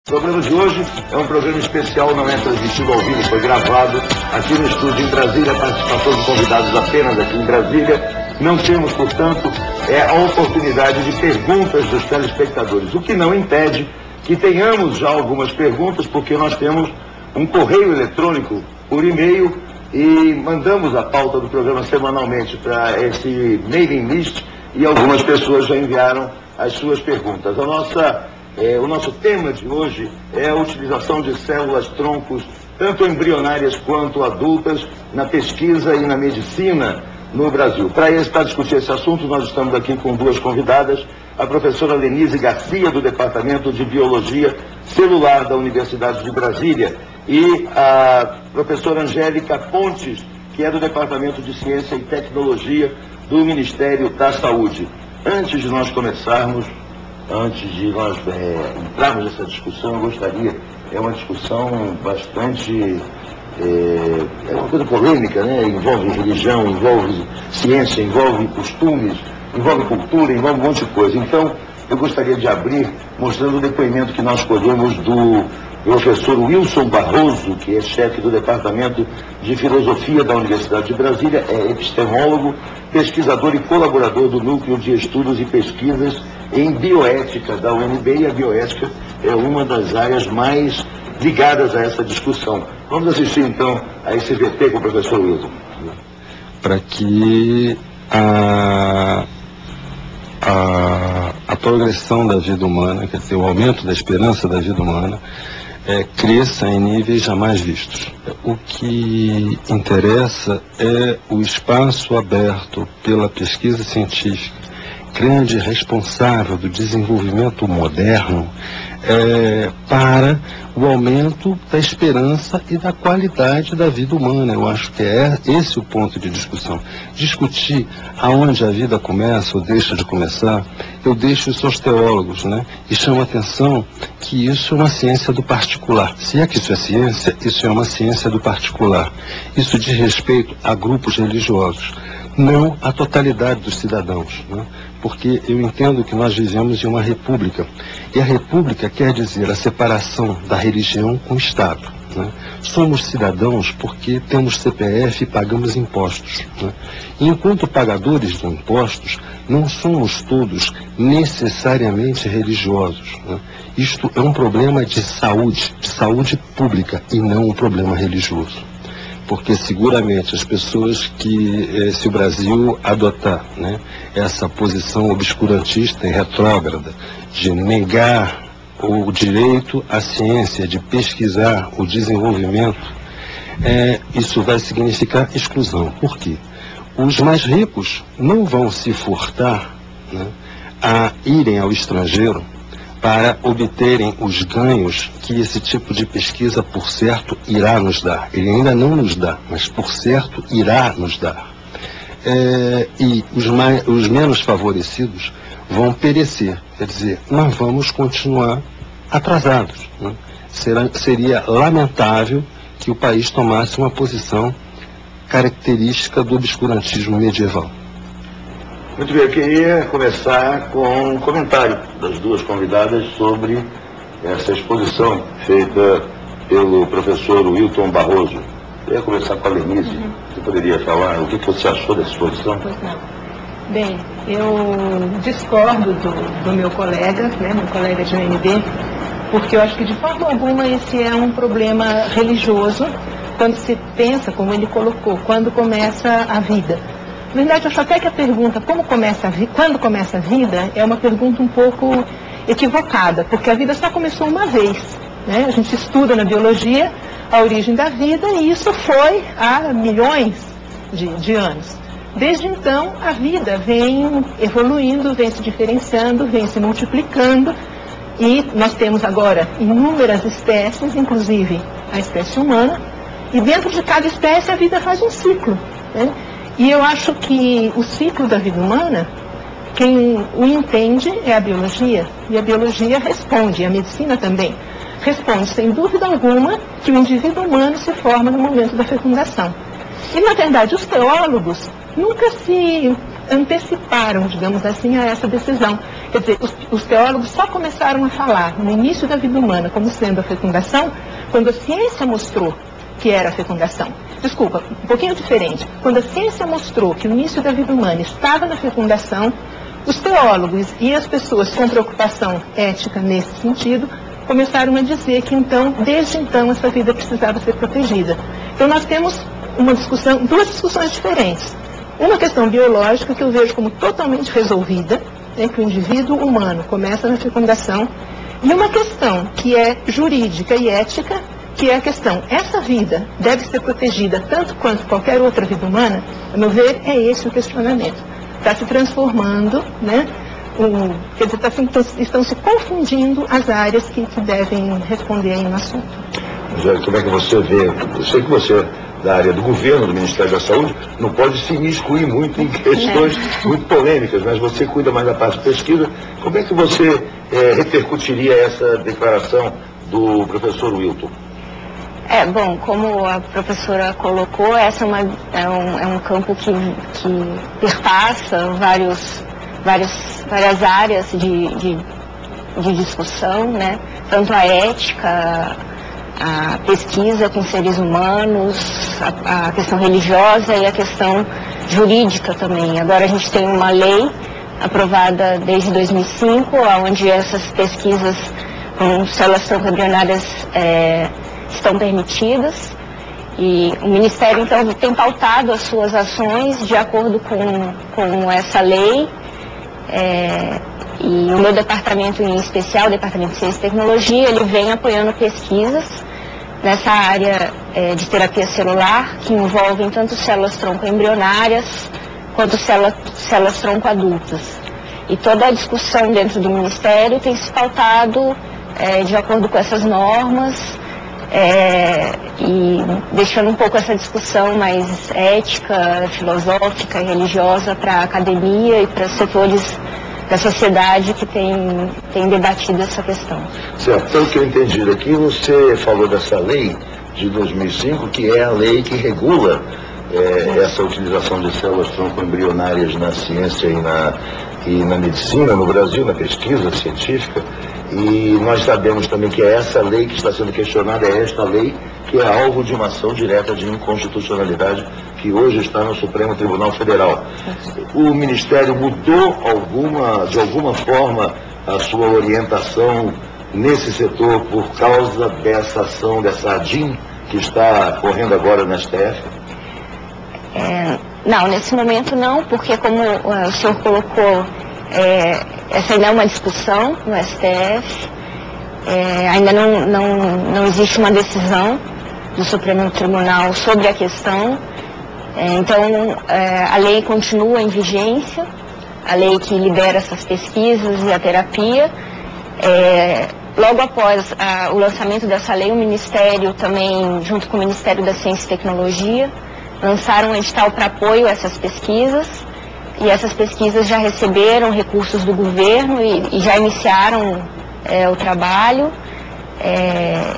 O programa de hoje é um programa especial, não é transmitido ao vivo, foi gravado aqui no estúdio em Brasília, a participação de convidados apenas aqui em Brasília. Não temos, portanto, a oportunidade de perguntas dos telespectadores, o que não impede que tenhamos já algumas perguntas, porque nós temos um correio eletrônico por e-mail e mandamos a pauta do programa semanalmente para esse mailing list e algumas pessoas já enviaram as suas perguntas. O nosso tema de hoje é a utilização de células-troncos, tanto embrionárias quanto adultas, na pesquisa e na medicina no Brasil. Para discutir esse assunto, nós estamos aqui com duas convidadas, a professora Lenise Garcia, do Departamento de Biologia Celular da Universidade de Brasília, e a professora Angélica Pontes, que é do Departamento de Ciência e Tecnologia do Ministério da Saúde. Antes de nós entrarmos nessa discussão, eu gostaria, é uma discussão bastante, é uma coisa polêmica, né? Envolve religião, envolve ciência, envolve costumes, envolve cultura, envolve um monte de coisa. Então, eu gostaria de abrir mostrando o depoimento que nós colhemos do professor Wilson Barroso, que é chefe do Departamento de Filosofia da Universidade de Brasília, é epistemólogo, pesquisador e colaborador do Núcleo de Estudos e Pesquisas em Bioética da UNB, e a bioética é uma das áreas mais ligadas a essa discussão. Vamos assistir então a esse VT com o professor Wilson. Para que a progressão da vida humana, quer dizer, o aumento da esperança da vida humana, cresça em níveis jamais vistos. O que interessa é o espaço aberto pela pesquisa científica, grande responsável do desenvolvimento moderno, para o aumento da esperança e da qualidade da vida humana. Eu acho que é esse o ponto de discussão. Discutir aonde a vida começa ou deixa de começar, eu deixo isso aos teólogos, né? E chamo a atenção que isso é uma ciência do particular. Se é que isso é ciência, isso é uma ciência do particular. Isso diz respeito a grupos religiosos, não à totalidade dos cidadãos, né? Porque eu entendo que nós vivemos em uma república, e a república quer dizer a separação da religião com o Estado, né? Somos cidadãos porque temos CPF e pagamos impostos, né? E enquanto pagadores de impostos, não somos todos necessariamente religiosos, né? Isto é um problema de saúde pública, e não um problema religioso. Porque seguramente as pessoas que, se o Brasil adotar, né, essa posição obscurantista e retrógrada de negar o direito à ciência, de pesquisar o desenvolvimento, isso vai significar exclusão. Por quê? Os mais ricos não vão se furtar, né, a irem ao estrangeiro para obterem os ganhos que esse tipo de pesquisa, por certo, irá nos dar. Ele ainda não nos dá, mas, por certo, irá nos dar. E os menos favorecidos vão perecer. Quer dizer, nós vamos continuar atrasados, né? Seria lamentável que o país tomasse uma posição característica do obscurantismo medieval. Muito bem, eu queria começar com um comentário das duas convidadas sobre essa exposição feita pelo professor Wilson Barroso. Eu queria começar com a Lenise. Você poderia falar o que você achou dessa exposição? Pois não. Bem, eu discordo do meu colega, né, meu colega de UNB, porque eu acho que de forma alguma esse é um problema religioso, quando se pensa, como ele colocou, quando começa a vida. Na verdade, eu acho até que a pergunta quando começa a vida é uma pergunta um pouco equivocada, porque a vida só começou uma vez, né? A gente estuda na biologia a origem da vida e isso foi há milhões de anos. Desde então, a vida vem evoluindo, vem se diferenciando, vem se multiplicando, e nós temos agora inúmeras espécies, inclusive a espécie humana, e dentro de cada espécie a vida faz um ciclo, né? E eu acho que o ciclo da vida humana, quem o entende é a biologia, e a biologia responde, e a medicina também, responde sem dúvida alguma que o indivíduo humano se forma no momento da fecundação. E na verdade os teólogos nunca se anteciparam, digamos assim, a essa decisão. Quer dizer, os teólogos só começaram a falar no início da vida humana como sendo a fecundação, quando a ciência mostrou que era a fecundação. Desculpa, um pouquinho diferente. Quando a ciência mostrou que o início da vida humana estava na fecundação, os teólogos e as pessoas com preocupação ética nesse sentido começaram a dizer que então, desde então, essa vida precisava ser protegida. Então nós temos duas discussões diferentes. Uma questão biológica que eu vejo como totalmente resolvida, né, que o indivíduo humano começa na fecundação, e uma questão que é jurídica e ética, que é a questão, essa vida deve ser protegida tanto quanto qualquer outra vida humana. A meu ver, é esse o questionamento. Está se transformando, né? Quer dizer, estão se confundindo as áreas que devem responder aí no assunto. Como é que você vê? Eu sei que você, da área do governo, do Ministério da Saúde, não pode se imiscuir muito em questões muito polêmicas, mas você cuida mais da parte de pesquisa. Como é que você repercutiria essa declaração do professor Wilton? Bom, como a professora colocou, essa é um campo que perpassa várias áreas de discussão, né? Tanto a ética, a pesquisa com seres humanos, a questão religiosa e a questão jurídica também. Agora a gente tem uma lei aprovada desde 2005, onde essas pesquisas com células tronco-embrionárias estão permitidas, e o Ministério então tem pautado as suas ações de acordo com essa lei, e o meu departamento em especial, o Departamento de Ciência e Tecnologia, ele vem apoiando pesquisas nessa área de terapia celular, que envolvem tanto células tronco-embrionárias quanto células tronco-adultas. E toda a discussão dentro do Ministério tem se pautado de acordo com essas normas, e deixando um pouco essa discussão mais ética, filosófica e religiosa para a academia e para setores da sociedade que tem debatido essa questão. Certo, pelo que eu entendi daqui, você falou dessa lei de 2005, que é a lei que regula essa utilização de células tronco-embrionárias na ciência e na medicina no Brasil, na pesquisa científica. E nós sabemos também que é essa lei que está sendo questionada, é esta lei que é alvo de uma ação direta de inconstitucionalidade que hoje está no Supremo Tribunal Federal. O Ministério mudou de alguma forma a sua orientação nesse setor por causa dessa ação, dessa ADIM que está correndo agora no STF? Não, nesse momento não, porque como o senhor colocou, essa ainda é uma discussão no STF, ainda não existe uma decisão do Supremo Tribunal sobre a questão, então a lei continua em vigência, a lei que libera essas pesquisas e a terapia. Logo após o lançamento dessa lei, o Ministério também, junto com o Ministério da Ciência e Tecnologia, lançaram um edital para apoio a essas pesquisas, e essas pesquisas já receberam recursos do governo e já iniciaram o trabalho.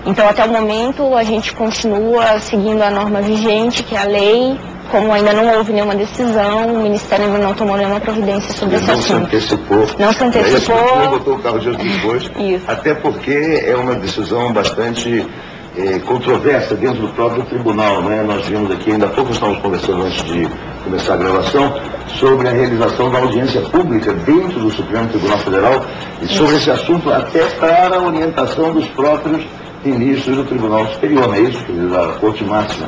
Então, até o momento, a gente continua seguindo a norma vigente, que é a lei. Como ainda não houve nenhuma decisão, o Ministério ainda não tomou nenhuma providência sobre esse assunto. Não se antecipou. Botou o carro diante dos bois, até porque é uma decisão bastante controversa dentro do próprio tribunal, né? Nós vimos aqui, ainda há pouco estávamos conversando antes de começar a gravação, sobre a realização da audiência pública dentro do Supremo Tribunal Federal e sobre esse assunto até para a orientação dos próprios ministros do Tribunal Superior, não é isso? Da Corte Máxima.